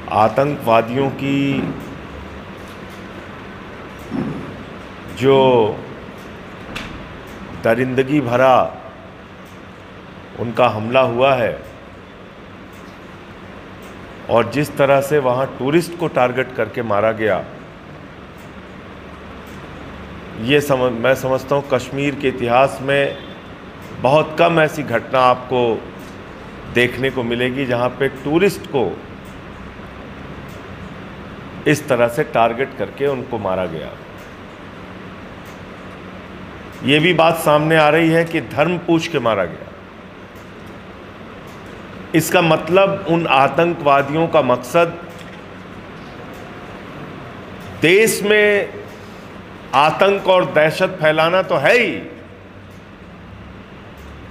आतंकवादियों की जो दरिंदगी भरा उनका हमला हुआ है और जिस तरह से वहाँ टूरिस्ट को टारगेट करके मारा गया, मैं समझता हूँ कश्मीर के इतिहास में बहुत कम ऐसी घटना आपको देखने को मिलेगी जहाँ पे टूरिस्ट को इस तरह से टारगेट करके उनको मारा गया। ये भी बात सामने आ रही है कि धर्म पूछ के मारा गया। इसका मतलब उन आतंकवादियों का मकसद देश में आतंक और दहशत फैलाना तो है ही,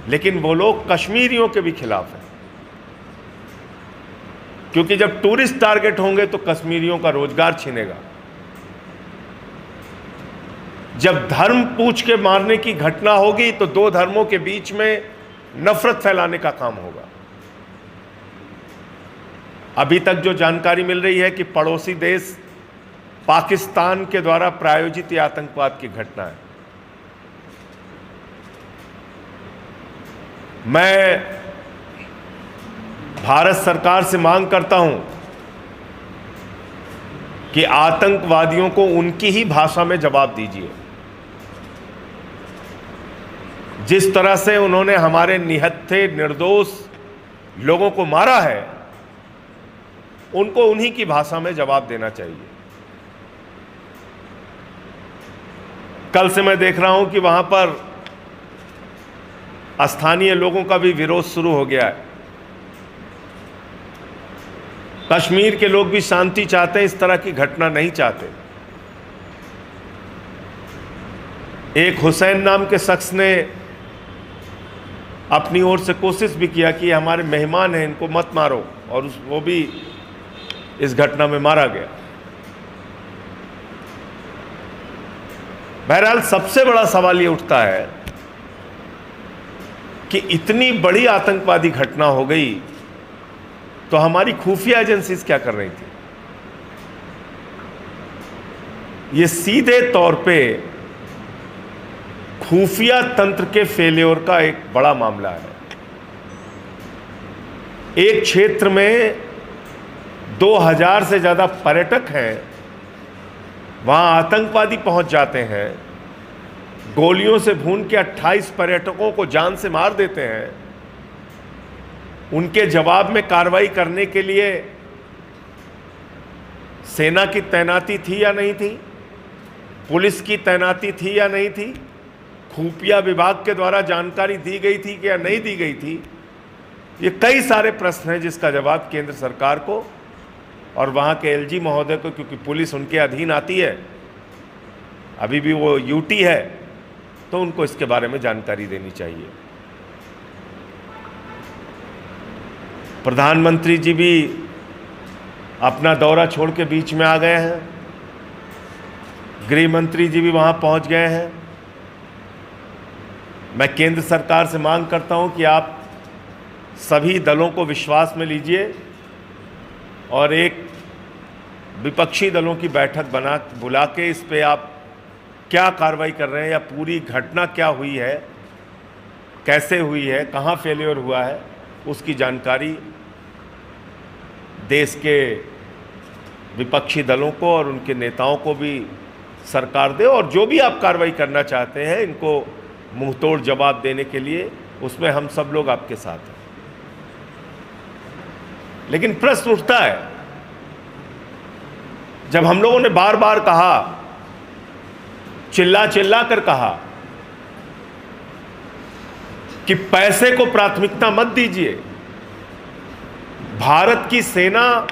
लेकिन वो लोग कश्मीरियों के भी खिलाफ हैं, क्योंकि जब टूरिस्ट टारगेट होंगे तो कश्मीरियों का रोजगार छिनेगा। जब धर्म पूछ के मारने की घटना होगी तो दो धर्मों के बीच में नफरत फैलाने का काम होगा। अभी तक जो जानकारी मिल रही है कि पड़ोसी देश पाकिस्तान के द्वारा प्रायोजित ये आतंकवाद की घटना है। मैं भारत सरकार से मांग करता हूं कि आतंकवादियों को उनकी ही भाषा में जवाब दीजिए। जिस तरह से उन्होंने हमारे निहत्थे निर्दोष लोगों को मारा है, उनको उन्हीं की भाषा में जवाब देना चाहिए। कल से मैं देख रहा हूं कि वहां पर स्थानीय लोगों का भी विरोध शुरू हो गया है। कश्मीर के लोग भी शांति चाहते हैं, इस तरह की घटना नहीं चाहते। एक हुसैन नाम के शख्स ने अपनी ओर से कोशिश भी किया कि हमारे मेहमान हैं, इनको मत मारो, और वो भी इस घटना में मारा गया। बहरहाल सबसे बड़ा सवाल ये उठता है कि इतनी बड़ी आतंकवादी घटना हो गई तो हमारी खुफिया एजेंसीज क्या कर रही थी? ये सीधे तौर पे खुफिया तंत्र के फेल्योर का एक बड़ा मामला है। एक क्षेत्र में 2000 से ज़्यादा पर्यटक हैं, वहाँ आतंकवादी पहुँच जाते हैं, गोलियों से भून के 28 पर्यटकों को जान से मार देते हैं। उनके जवाब में कार्रवाई करने के लिए सेना की तैनाती थी या नहीं थी? पुलिस की तैनाती थी या नहीं थी? खुफिया विभाग के द्वारा जानकारी दी गई थी कि या नहीं दी गई थी? ये कई सारे प्रश्न हैं जिसका जवाब केंद्र सरकार को और वहाँ के एलजी महोदय को, क्योंकि पुलिस उनके अधीन आती है, अभी भी वो यूटी है, तो उनको इसके बारे में जानकारी देनी चाहिए। प्रधानमंत्री जी भी अपना दौरा छोड़ के बीच में आ गए हैं, गृह मंत्री जी भी वहाँ पहुँच गए हैं। मैं केंद्र सरकार से मांग करता हूँ कि आप सभी दलों को विश्वास में लीजिए और एक विपक्षी दलों की बैठक बुला के इस पे आप क्या कार्रवाई कर रहे हैं या पूरी घटना क्या हुई है, कैसे हुई है, कहाँ फेलियर हुआ है, उसकी जानकारी देश के विपक्षी दलों को और उनके नेताओं को भी सरकार दे। और जो भी आप कार्रवाई करना चाहते हैं, इनको मुंहतोड़ जवाब देने के लिए, उसमें हम सब लोग आपके साथ हैं। लेकिन प्रश्न उठता है, जब हम लोगों ने बार बार कहा, चिल्ला चिल्ला कर कहा कि पैसे को प्राथमिकता मत दीजिए, भारत की सेना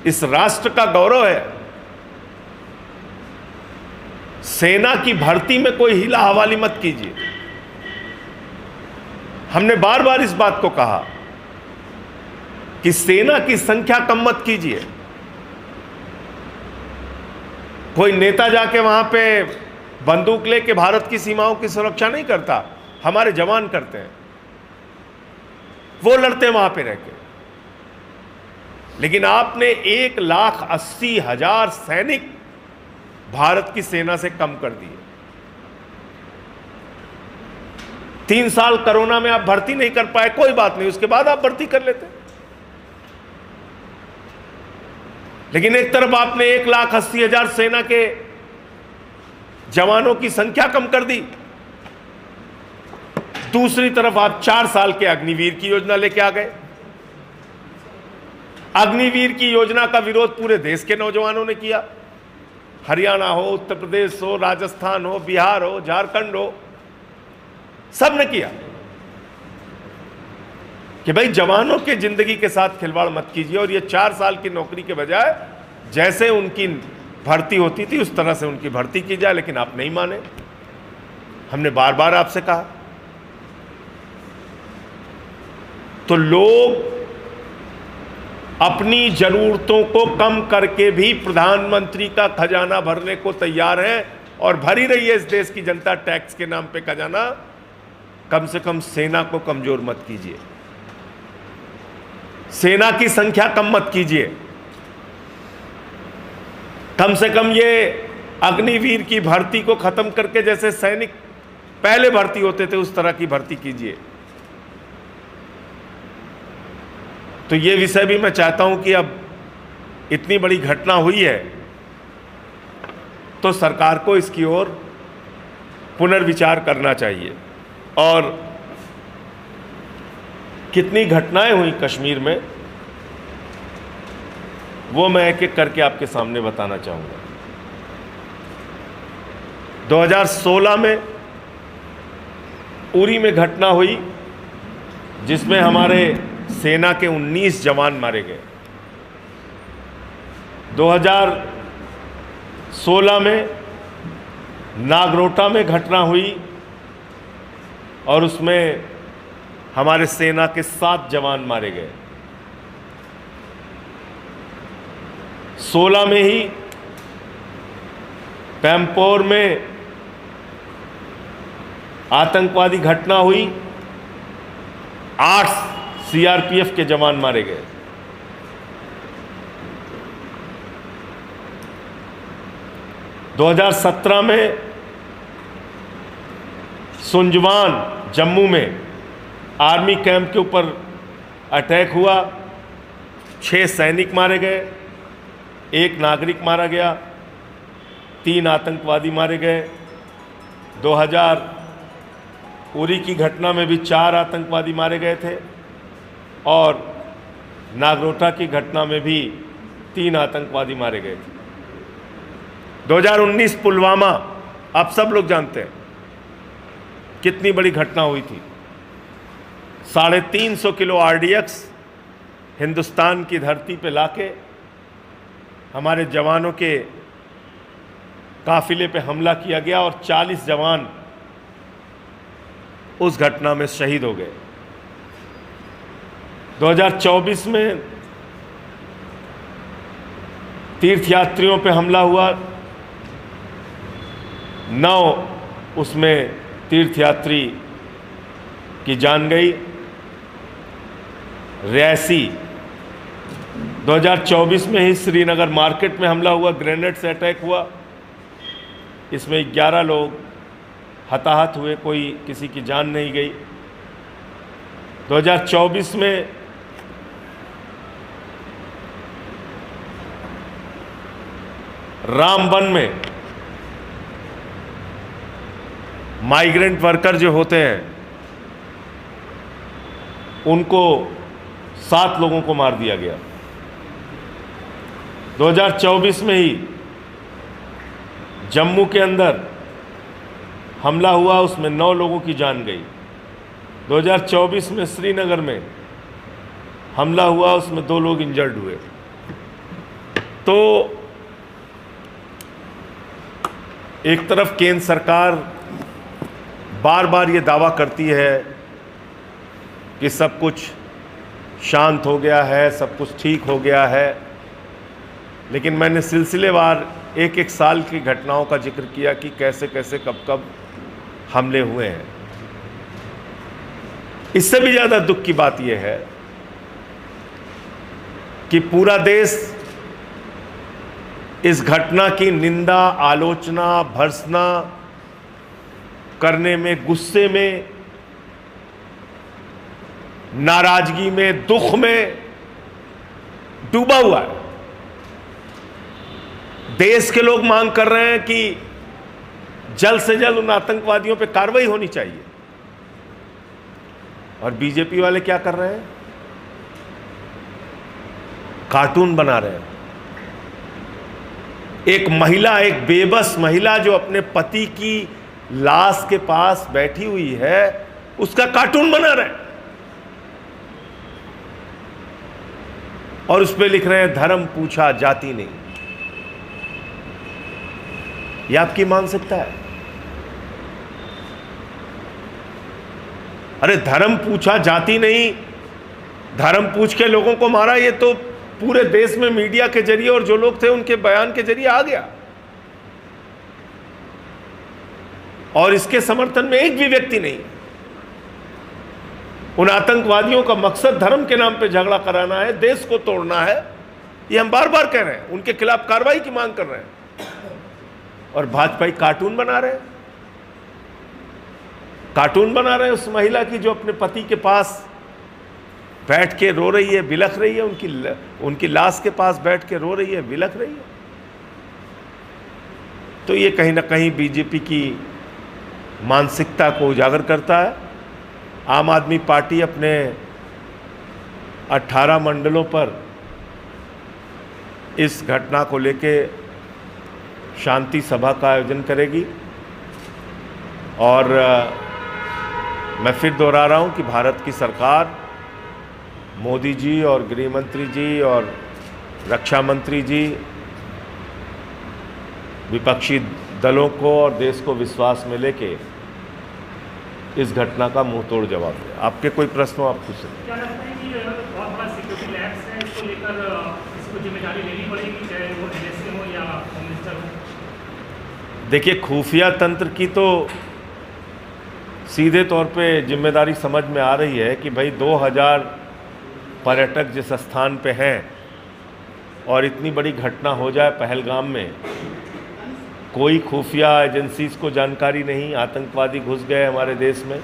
इस राष्ट्र का गौरव है, सेना की भर्ती में कोई हिला हवाली मत कीजिए। हमने बार बार इस बात को कहा कि सेना की संख्या कम मत कीजिए। कोई नेता जाके वहां पे बंदूक लेके भारत की सीमाओं की सुरक्षा नहीं करता, हमारे जवान करते हैं, वो लड़ते हैं वहां पे रहकर। लेकिन आपने 1,80,000 सैनिक भारत की सेना से कम कर दिए। 3 साल कोरोना में आप भर्ती नहीं कर पाए, कोई बात नहीं, उसके बाद आप भर्ती कर लेते। लेकिन एक तरफ आपने 1,80,000 सेना के जवानों की संख्या कम कर दी, दूसरी तरफ आप 4 साल के अग्निवीर की योजना लेके आ गए। अग्निवीर की योजना का विरोध पूरे देश के नौजवानों ने किया। हरियाणा हो, उत्तर प्रदेश हो, राजस्थान हो, बिहार हो, झारखंड हो, सब ने किया कि भाई जवानों के जिंदगी के साथ खिलवाड़ मत कीजिए, और ये 4 साल की नौकरी के बजाय जैसे उनकी भर्ती होती थी उस तरह से उनकी भर्ती की जाए। लेकिन आप नहीं माने। हमने बार बार आपसे कहा। तो लोग अपनी जरूरतों को कम करके भी प्रधानमंत्री का खजाना भरने को तैयार है, और भर ही रही है इस देश की जनता टैक्स के नाम पे खजाना। कम से कम सेना को कमजोर मत कीजिए, सेना की संख्या कम मत कीजिए, कम से कम ये अग्निवीर की भर्ती को खत्म करके जैसे सैनिक पहले भर्ती होते थे उस तरह की भर्ती कीजिए। तो ये विषय भी मैं चाहता हूं कि अब इतनी बड़ी घटना हुई है तो सरकार को इसकी ओर पुनर्विचार करना चाहिए। और कितनी घटनाएं हुई कश्मीर में वो मैं एक एक करके आपके सामने बताना चाहूँगा। 2016 में उरी में घटना हुई जिसमें हमारे सेना के 19 जवान मारे गए। 2016 में नागरोटा में घटना हुई और उसमें हमारे सेना के 7 जवान मारे गए। 16 में ही पैम्पोर में आतंकवादी घटना हुई, 8 सीआरपीएफ के जवान मारे गए। – 2017 में सुंजवान जम्मू में आर्मी कैंप के ऊपर अटैक हुआ, 6 सैनिक मारे गए, 1 नागरिक मारा गया, 3 आतंकवादी मारे गए। 2000 उरी की घटना में भी 4 आतंकवादी मारे गए थे, और नागरोटा की घटना में भी 3 आतंकवादी मारे गए थे। 2019 पुलवामा, आप सब लोग जानते हैं कितनी बड़ी घटना हुई थी। 350 किलो आरडीएक्स हिंदुस्तान की धरती पे लाके हमारे जवानों के काफिले पे हमला किया गया और 40 जवान उस घटना में शहीद हो गए। 2024 में तीर्थयात्रियों पे हमला हुआ, 9 उसमें तीर्थयात्री की जान गई। रियासी 2024 में ही श्रीनगर मार्केट में हमला हुआ, ग्रेनेड से अटैक हुआ, इसमें 11 लोग हताहत हुए, कोई किसी की जान नहीं गई। 2024 में रामबन में माइग्रेंट वर्कर जो होते हैं उनको 7 लोगों को मार दिया गया। 2024 में ही जम्मू के अंदर हमला हुआ, उसमें 9 लोगों की जान गई। 2024 में श्रीनगर में हमला हुआ, उसमें 2 लोग इंजर्ड हुए। तो एक तरफ केंद्र सरकार बार बार ये दावा करती है कि सब कुछ शांत हो गया है, सब कुछ ठीक हो गया है, लेकिन मैंने सिलसिलेवार एक साल की घटनाओं का जिक्र किया कि कैसे कैसे कब कब हमले हुए हैं। इससे भी ज़्यादा दुख की बात यह है कि पूरा देश इस घटना की निंदा, आलोचना, भर्त्सना करने में, गुस्से में, नाराजगी में, दुख में डूबा हुआ है। देश के लोग मांग कर रहे हैं कि जल्द से जल्द उन आतंकवादियों पर कार्रवाई होनी चाहिए। और बीजेपी वाले क्या कर रहे हैं? कार्टून बना रहे हैं। एक महिला, एक बेबस महिला जो अपने पति की लाश के पास बैठी हुई है, उसका कार्टून बना रहे हैं और उस पर लिख रहे हैं धर्म पूछा जाति नहीं। यह आपकी मानसिकता है? अरे धर्म पूछा जाति नहीं, धर्म पूछ के लोगों को मारा, ये तो पूरे देश में मीडिया के जरिए और जो लोग थे उनके बयान के जरिए आ गया। और इसके समर्थन में एक भी व्यक्ति नहीं। उन आतंकवादियों का मकसद धर्म के नाम पे झगड़ा कराना है, देश को तोड़ना है। ये हम बार बार कह रहे हैं, उनके खिलाफ कार्रवाई की मांग कर रहे हैं। और भाजपा कार्टून बना रहे हैं, कार्टून बना रहे हैं उस महिला की जो अपने पति के पास बैठ के रो रही है, बिलख रही है, उनकी लाश के पास बैठ के रो रही है, बिलख रही है। तो ये कहीं ना कहीं बीजेपी की मानसिकता को उजागर करता है। आम आदमी पार्टी अपने 18 मंडलों पर इस घटना को लेके शांति सभा का आयोजन करेगी। और मैं फिर दोहरा रहा हूं कि भारत की सरकार, मोदी जी और गृह मंत्री जी और रक्षा मंत्री जी विपक्षी दलों को और देश को विश्वास में लेके इस घटना का मुंहतोड़ जवाब दें। आपके कोई प्रश्न हो आप पूछ सकते हैं। क्या लगता है कि बहुत बड़ा सिक्योरिटी लैप्स है, इसको लेकर इसको जिम्मेदारी लेनी पड़ेगी, चाहे वो NSA हो या होम मिनिस्टर हो? देखिए, खुफिया तंत्र की तो सीधे तौर पे जिम्मेदारी समझ में आ रही है कि भाई 2000 पर्यटक जिस स्थान पे हैं और इतनी बड़ी घटना हो जाए पहलगाम में, कोई खुफिया एजेंसीज को जानकारी नहीं, आतंकवादी घुस गए हमारे देश में।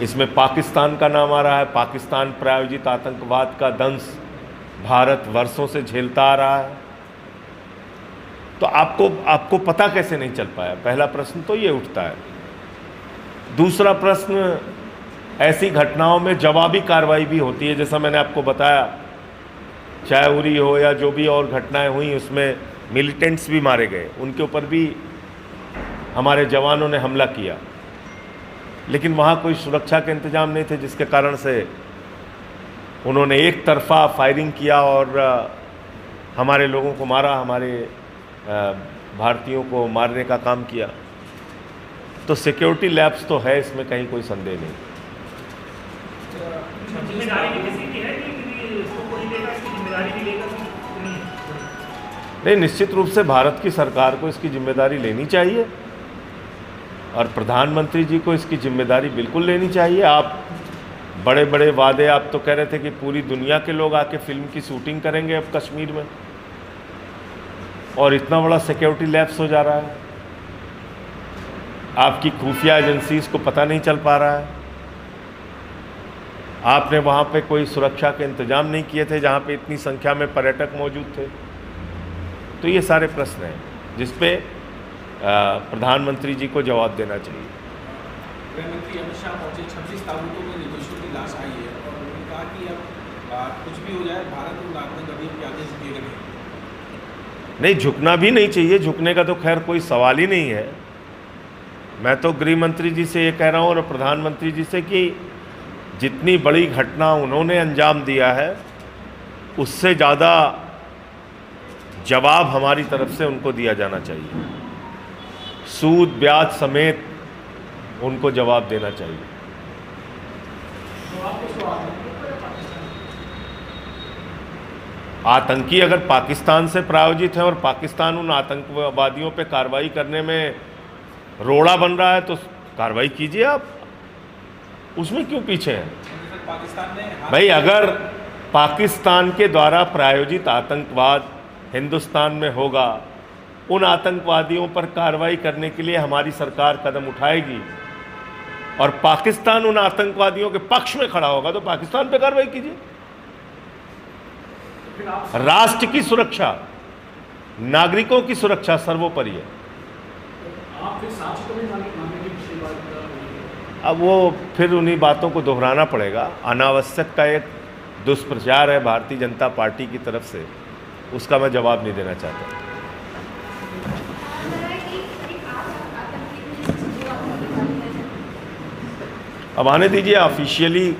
इसमें पाकिस्तान का नाम आ रहा है। पाकिस्तान प्रायोजित आतंकवाद का दंश भारत वर्षों से झेलता आ रहा है। तो आपको पता कैसे नहीं चल पाया? पहला प्रश्न तो ये उठता है। दूसरा प्रश्न, ऐसी घटनाओं में जवाबी कार्रवाई भी होती है। जैसा मैंने आपको बताया, चाहे उरी हो या जो भी और घटनाएं हुई, उसमें मिलिटेंट्स भी मारे गए, उनके ऊपर भी हमारे जवानों ने हमला किया, लेकिन वहाँ कोई सुरक्षा के इंतजाम नहीं थे, जिसके कारण से उन्होंने एक तरफा फायरिंग किया और हमारे लोगों को मारा, हमारे भारतीयों को मारने का काम किया। तो सिक्योरिटी लैप्स तो है, इसमें कहीं कोई संदेह नहीं। जिम्मेदारी किसी की है कि इसको कोई लेगा, इसकी जिम्मेदारी भी लेगा? नहीं, निश्चित रूप से भारत की सरकार को इसकी जिम्मेदारी लेनी चाहिए और प्रधानमंत्री जी को इसकी जिम्मेदारी बिल्कुल लेनी चाहिए। आप बड़े बड़े वादे, आप तो कह रहे थे कि पूरी दुनिया के लोग आके फिल्म की शूटिंग करेंगे अब कश्मीर में, और इतना बड़ा सिक्योरिटी लैप्स हो जा रहा है। आपकी खुफिया एजेंसीज को पता नहीं चल पा रहा है। आपने वहाँ पे कोई सुरक्षा के इंतजाम नहीं किए थे जहाँ पे इतनी संख्या में पर्यटक मौजूद थे। तो ये सारे प्रश्न हैं जिस पे प्रधानमंत्री जी को जवाब देना चाहिए। गृह मंत्री अमित शाह पहुंचे, 26 ताबूतों में निर्दोषियों की लाश आई है और उन्होंने कहा कि अब कुछ भी हो जाए, भारत उन आतंकवादियों के आगे झुकेगा नहीं। झुकना भी नहीं चाहिए, झुकने का तो खैर कोई सवाल ही नहीं है। मैं तो गृह मंत्री जी से ये कह रहा हूँ और प्रधानमंत्री जी से कि जितनी बड़ी घटना उन्होंने अंजाम दिया है, उससे ज़्यादा जवाब हमारी तरफ से उनको दिया जाना चाहिए। सूद ब्याज समेत उनको जवाब देना चाहिए। आतंकी अगर पाकिस्तान से प्रायोजित है और पाकिस्तान उन आतंकवादियों पे कार्रवाई करने में रोड़ा बन रहा है, तो कार्रवाई कीजिए आप, उसमें क्यों पीछे हैं? पाकिस्तान ने भाई पाकिस्तान के द्वारा प्रायोजित आतंकवाद हिंदुस्तान में होगा, उन आतंकवादियों पर कार्रवाई करने के लिए हमारी सरकार कदम उठाएगी और पाकिस्तान उन आतंकवादियों के पक्ष में खड़ा होगा तो पाकिस्तान पे कार्रवाई कीजिए। राष्ट्र की सुरक्षा, नागरिकों की सुरक्षा सर्वोपरि है। आप फिर साक्ष्य तो नहीं मांगने की पिछली बार? अब वो फिर उन्हीं बातों को दोहराना पड़ेगा। अनावश्यक का एक दुष्प्रचार है भारतीय जनता पार्टी की तरफ से, उसका मैं जवाब नहीं देना चाहता। अब आने दीजिए ऑफिशियली